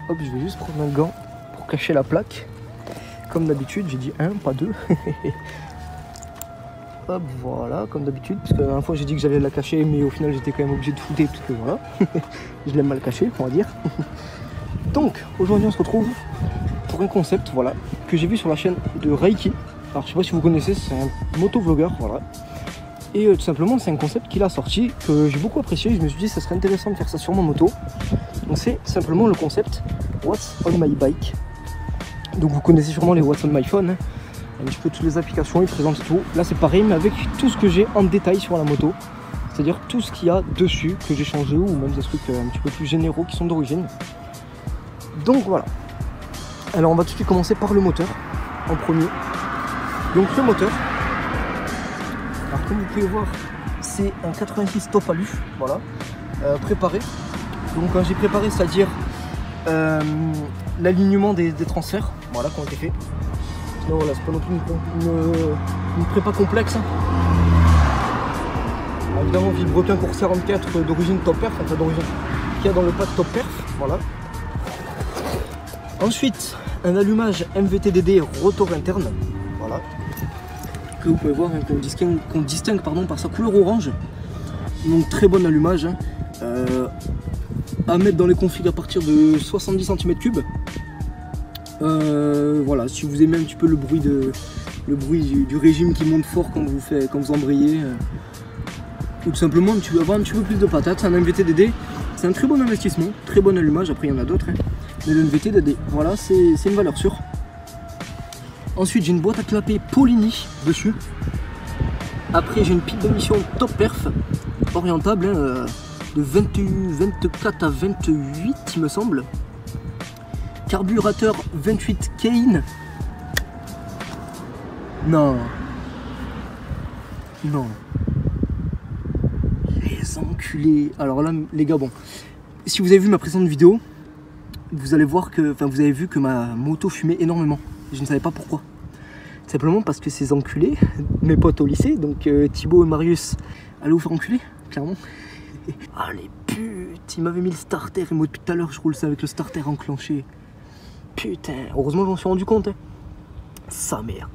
Hop, je vais juste prendre un gant pour cacher la plaque. Comme d'habitude, j'ai dit un, pas deux. Hop, voilà, comme d'habitude, parce que la dernière fois j'ai dit que j'allais la cacher, mais au final j'étais quand même obligé de fouter, parce que voilà, je l'aime mal caché, on va dire. Donc, aujourd'hui on se retrouve pour un concept, voilà, que j'ai vu sur la chaîne de Reiki. Alors je sais pas si vous connaissez, c'est un motovlogueur, voilà. Et tout simplement, c'est un concept qu'il a sorti, que j'ai beaucoup apprécié, je me suis dit que ça serait intéressant de faire ça sur ma moto. Donc c'est simplement le concept What's on my bike. Donc vous connaissez sûrement les What's on my phone, hein. Un petit peu toutes les applications, ils présentent tout. Là c'est pareil, mais avec tout ce que j'ai en détail sur la moto. C'est-à-dire tout ce qu'il y a dessus, que j'ai changé, ou même des trucs un petit peu plus généraux qui sont d'origine. Donc voilà. Alors on va tout de suite commencer par le moteur, en premier. Donc le moteur, alors comme vous pouvez voir, c'est un 86 top alu, voilà, préparé. Donc quand j'ai préparé, c'est-à-dire l'alignement des transferts, voilà, qui ont été faits. Non, voilà, c'est pas non plus une prépa complexe. Alors, évidemment, Villebrequin Course 44 d'origine top perf, enfin d'origine qu'il y a dans le pack top perf, voilà. Ensuite, un allumage MVT-DD rotor interne, voilà, que vous pouvez voir, hein, qu'on distingue pardon, par sa couleur orange. Donc très bon allumage, hein. À mettre dans les configs à partir de 70 cm3. Voilà, si vous aimez un petit peu le bruit du régime qui monte fort quand vous embrayez, ou tout simplement avoir un petit peu plus de patate, c'est un MVT-DD, c'est un très bon investissement, très bon allumage. Après il y en a d'autres, hein, mais le MVT-DD, voilà, c'est une valeur sûre. Ensuite j'ai une boîte à clapper Polini dessus. Après j'ai une pile d'émission top perf, orientable, hein, de 24 à 28 il me semble. Carburateur 28 Kane. Non. Non. Les enculés. Alors là, les gars, bon. Si vous avez vu ma précédente vidéo, vous allez voir que. Enfin, vous avez vu que ma moto fumait énormément. Je ne savais pas pourquoi. Simplement parce que ces enculés, mes potes au lycée, donc Thibaut et Marius, allaient vous faire enculer, clairement. Ah les putes, ils m'avaient mis le starter. Et moi, depuis tout à l'heure, je roule ça avec le starter enclenché. Putain, heureusement je m'en suis rendu compte, hein. Sa mère.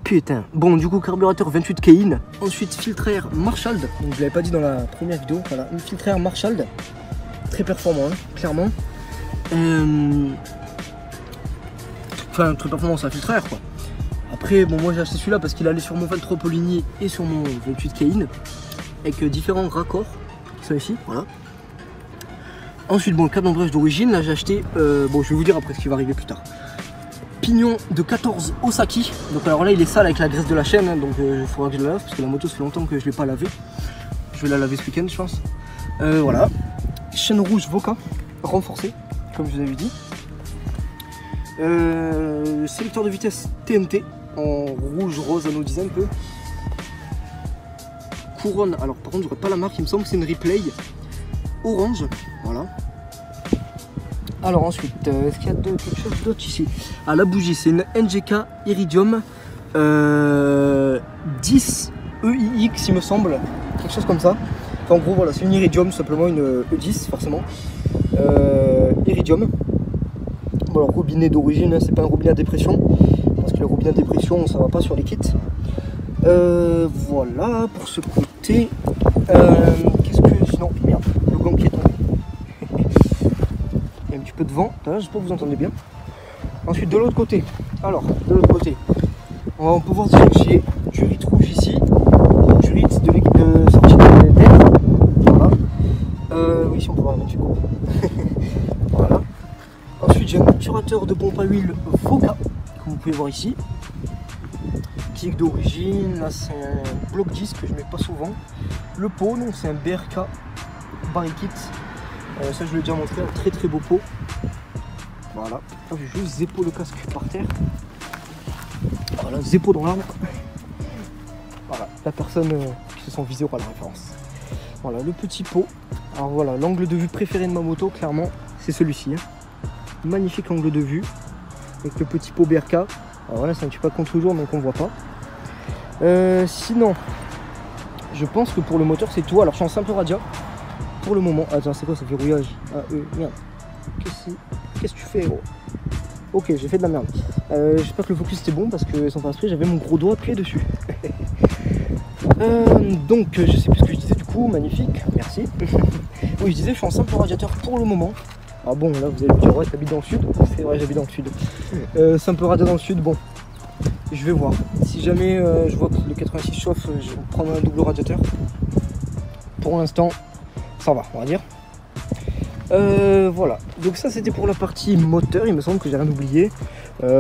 Putain. Bon, du coup, carburateur 28 Kane. Ensuite, filtre air Marshall. Donc, je l'avais pas dit dans la première vidéo. Voilà, une filtre air Marshall. Très performant, hein, clairement. Enfin, très performant, c'est un filtre air, quoi. Après, bon, moi j'ai acheté celui-là parce qu'il allait sur mon 23 Polini et sur mon 28 Kane. Avec différents raccords. Ça ici, voilà. Ensuite, bon, le câble d'embrayage d'origine, là j'ai acheté, bon je vais vous dire après ce qui va arriver plus tard. Pignon de 14 Osaki. Donc alors là il est sale avec la graisse de la chaîne, hein, donc il faudra que je la lave parce que la moto ça fait longtemps que je ne l'ai pas lavée. Je vais la laver ce week-end je pense. Voilà. Chaîne rouge Voca, renforcée, comme je vous avais dit. Sélecteur de vitesse TNT, en rouge, rose, anodisé un peu. Couronne, alors par contre j'aurais pas la marque, il me semble que c'est une replay. Orange, voilà. Alors ensuite, est-ce qu'il y a quelque chose d'autre ici? Ah, la bougie, c'est une NGK Iridium 10 EIX il me semble, quelque chose comme ça. Enfin, en gros voilà, c'est une Iridium, simplement une E10 forcément. Iridium. Bon, alors robinet d'origine, hein, c'est pas un robinet à dépression, parce que le robinet à dépression ça va pas sur les kits. Voilà pour ce côté. Qu'est-ce que sinon, merde, le gant qui est tombé. Il y a un petit peu de vent, j'espère que vous entendez bien. Ensuite de l'autre côté, alors de l'autre côté, on peut voir déjà que j'ai du RIT rouge ici, du RIT de sortie d'air, voilà. Oui, si on peut voir un petit coup. Voilà. Ensuite j'ai un obturateur de pompe à huile Voca, comme vous pouvez voir ici. Kick d'origine, là c'est un bloc 10 que je mets pas souvent. Le pot, donc c'est un BRK Barry Kit. Ça je l'ai déjà montré, un très très beau pot. Voilà, je vais juste zépo le casque par terre. Voilà, zépo dans l'arbre. Voilà, la personne qui se sent visée aura la référence. Voilà, le petit pot. Alors voilà, l'angle de vue préféré de ma moto, clairement, c'est celui-ci. Hein. Magnifique angle de vue, avec le petit pot BRK. Alors voilà, c'est un petit peu à contre-jour, donc on voit pas. Sinon, je pense que pour le moteur, c'est tout. Alors, je suis en simple radia pour le moment. Attends, c'est quoi ce verrouillage? Ah, merde. Qu'est-ce que c'est? qu'est-ce que tu fais gros? Ok, j'ai fait de la merde. J'espère que le focus était bon parce que sans faire esprit, j'avais mon gros doigt appuyé dessus. Donc, je sais plus ce que je disais du coup, magnifique, merci. Oui, je disais, je suis en simple radiateur pour le moment. Ah bon, là vous allez me dire, ouais, t'habites dans le sud. C'est vrai, j'habite dans le sud. Simple radiateur dans le sud, bon, je vais voir. Si jamais je vois que le 86 chauffe, je vais prendre un double radiateur. Pour l'instant, ça va, on va dire. Voilà, donc ça c'était pour la partie moteur, il me semble que j'ai rien oublié.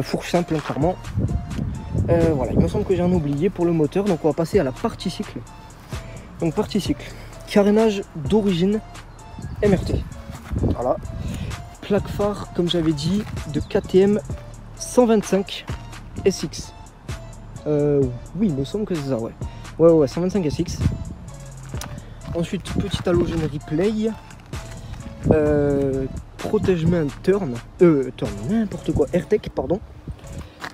Fourche simple, hein, clairement. Voilà, il me semble que j'ai rien oublié pour le moteur, donc on va passer à la partie cycle. Donc partie cycle, carénage d'origine MRT. Voilà, plaque phare, comme j'avais dit, de KTM 125 SX. Oui, il me semble que c'est ça, ouais. Ouais, 125 SX. Ensuite, petit halogène replay. Protège-main turn, n'importe quoi, AirTech, pardon.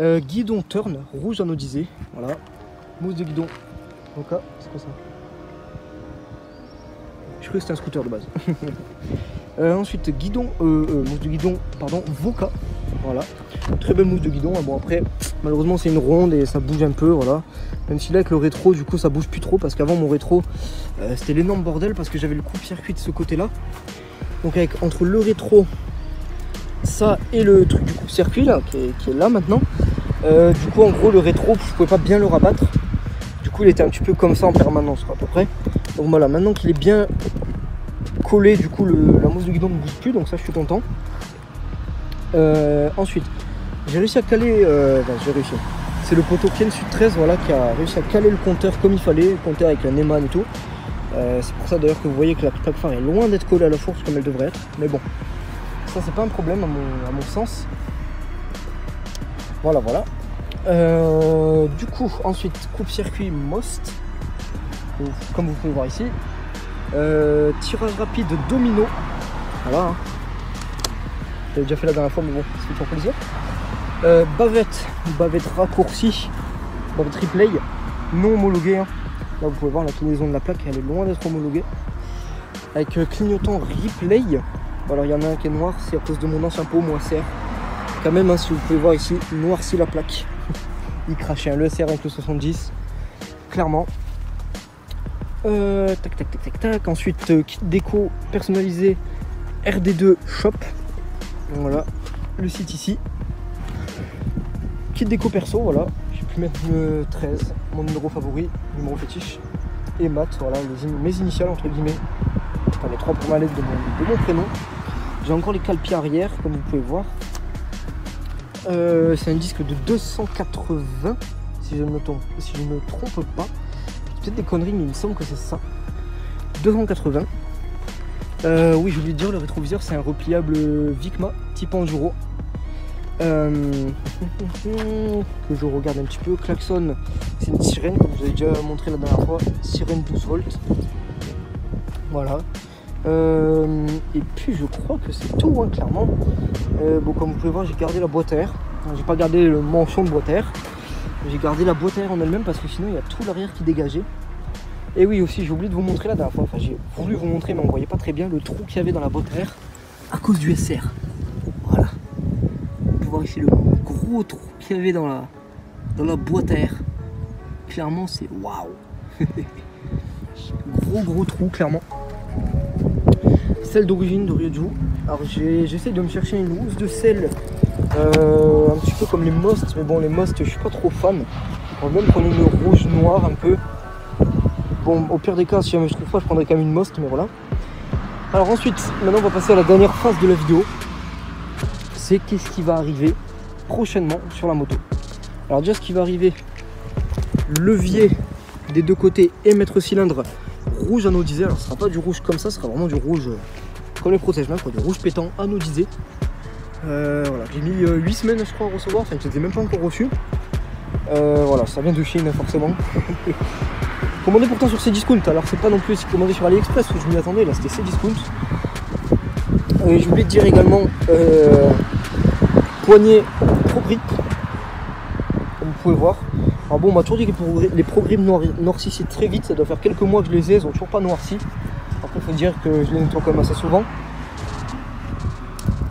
Guidon turn, rouge anodisé, voilà. Mousse de guidon. Donc là, c'est quoi ça? Je crois que c'était un scooter de base. Ensuite, guidon, mousse de guidon, pardon, Voca. Voilà, très belle mousse de guidon. Bon, après, malheureusement, c'est une ronde et ça bouge un peu, voilà. Même si là, avec le rétro, du coup, ça bouge plus trop parce qu'avant, mon rétro, c'était l'énorme bordel parce que j'avais le coupe-circuit de ce côté-là. Donc, entre le rétro, ça et le truc du coupe-circuit là, qui est là maintenant. Du coup, en gros, le rétro, je pouvais pas bien le rabattre. Du coup, il était un petit peu comme ça en permanence, quoi, à peu près. Donc voilà, maintenant qu'il est bien collé, du coup, la mousse de guidon ne bouge plus, donc ça, je suis content. Ensuite, j'ai réussi à caler, j'ai réussi. C'est le poteau Ken Sud 13, voilà, qui a réussi à caler le compteur comme il fallait, le compteur avec la Neyman et tout. C'est pour ça d'ailleurs que vous voyez que la plaque phare est loin d'être collée à la fourche comme elle devrait être, mais bon, ça c'est pas un problème à mon sens. Voilà. Du coup, ensuite, coupe-circuit Most, comme vous pouvez voir ici. Tirage rapide domino, voilà. J'avais déjà fait la dernière fois, mais bon, ça fait toujours plaisir. Bavette raccourcie, bavette replay, non homologuée. Hein. Là, vous pouvez voir la clinaison de la plaque, elle est loin d'être homologuée. Avec clignotant replay. Bon, alors, il y en a un qui est noir, c'est à cause de mon ancien pot, moi, SR. Quand même, hein, si vous pouvez voir ici, noirci la plaque. Il crachait, hein, le SR avec le 70, clairement. Tac. Ensuite, kit déco personnalisé RD2 Shop. Voilà, le site ici. Kit déco perso, voilà. J'ai pu mettre le 13, mon numéro favori, numéro fétiche. Et mat, voilà, mes initiales entre guillemets. Enfin, les 3 premières lettres de mon prénom. J'ai encore les calpiers arrière, comme vous pouvez voir. C'est un disque de 280, si je ne me trompe pas. Peut-être des conneries, mais il me semble que c'est ça. 280. Oui, je voulais dire, le rétroviseur, c'est un repliable Vicma type Enduro. Que je regarde un petit peu. Klaxon, c'est une sirène, comme je vous avais déjà montré la dernière fois. Sirène 12 volts. Voilà. Et puis je crois que c'est tout, hein, clairement. Bon, comme vous pouvez voir, j'ai gardé la boîte à air. J'ai pas gardé le manchon de boîte à air. J'ai gardé la boîte à air en elle-même parce que sinon il y a tout l'arrière qui dégageait. Et oui, aussi, j'ai oublié de vous montrer la dernière fois. Enfin, j'ai voulu vous montrer, mais on voyait pas très bien le trou qu'il y avait dans la boîte à air à cause du SR. Voilà. Vous pouvez voir ici le gros trou qu'il y avait dans la boîte à air. Clairement, c'est waouh. Gros trou, clairement. Sel d'origine de Ryoju. Alors j'essaie de me chercher une housse de sel un petit peu comme les Most, mais bon, les Most, je suis pas trop fan. On va même prendre une rouge noire un peu. Bon, au pire des cas, si jamais je trouve pas, je prendrai quand même une Most, mais voilà. Alors ensuite, maintenant on va passer à la dernière phase de la vidéo. C'est qu'est-ce qui va arriver prochainement sur la moto. Alors déjà, ce qui va arriver, levier des deux côtés et maître cylindre rouge anodisé. Alors ce sera pas du rouge comme ça, ce sera vraiment du rouge comme les protège-mains, du rouge pétant anodisé. Voilà, j'ai mis 8 semaines je crois à recevoir, enfin je ne les ai même pas encore reçu. Voilà, ça vient de Chine forcément. Commandé pourtant sur Cdiscount, alors c'est pas non plus commandé sur AliExpress où je m'y attendais, là c'était Cdiscount. Je voulais te dire également poignée ProGrip, comme vous pouvez voir. Alors bon, on m'a toujours dit que les ProGrip noircissent très vite, ça doit faire quelques mois que je les ai, ils ont toujours pas noirci. Après il faut dire que je les nettoie quand même assez souvent.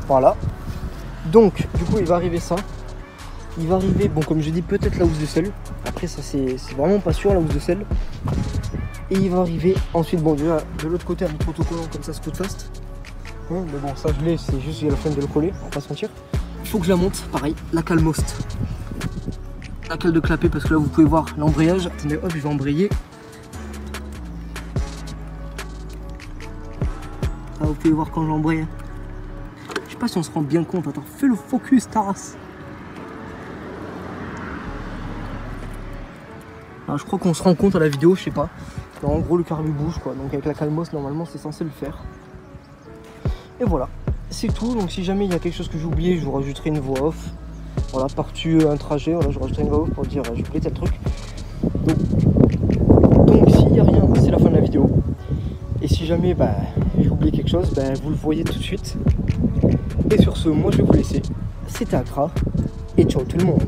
Voilà. Donc du coup il va arriver ça. Il va arriver, bon comme je dis, peut-être la housse de sel. Après ça c'est vraiment pas sûr, la housse de sel. Et il va arriver ensuite, bon déjà de l'autre côté un autre autocollant comme ça, Scoot Fast. Mais bon ça je l'ai, c'est juste j'ai la flemme de le coller, on va pas se mentir. Il faut que je la monte, pareil, la Calmost. La cale de clapet, parce que là vous pouvez voir l'embrayage. Attendez, hop, je vais embrayer. Là vous pouvez voir quand j'embraye. Je sais pas si on se rend bien compte, attends, fais le focus Taras. Alors, je crois qu'on se rend compte à la vidéo, je sais pas. Alors, en gros le carbu bouge quoi, donc avec la Calmost normalement c'est censé le faire. Et voilà, c'est tout. Donc si jamais il y a quelque chose que j'ai oublié, je vous rajouterai une voix off. Voilà, par-dessus un trajet, voilà, je rajouterai une voix off pour dire j'ai oublié tel truc. Donc s'il n'y a rien, c'est la fin de la vidéo. Et si jamais j'ai oublié quelque chose, vous le voyez tout de suite. Et sur ce, moi je vais vous laisser. C'était Accra et ciao tout le monde.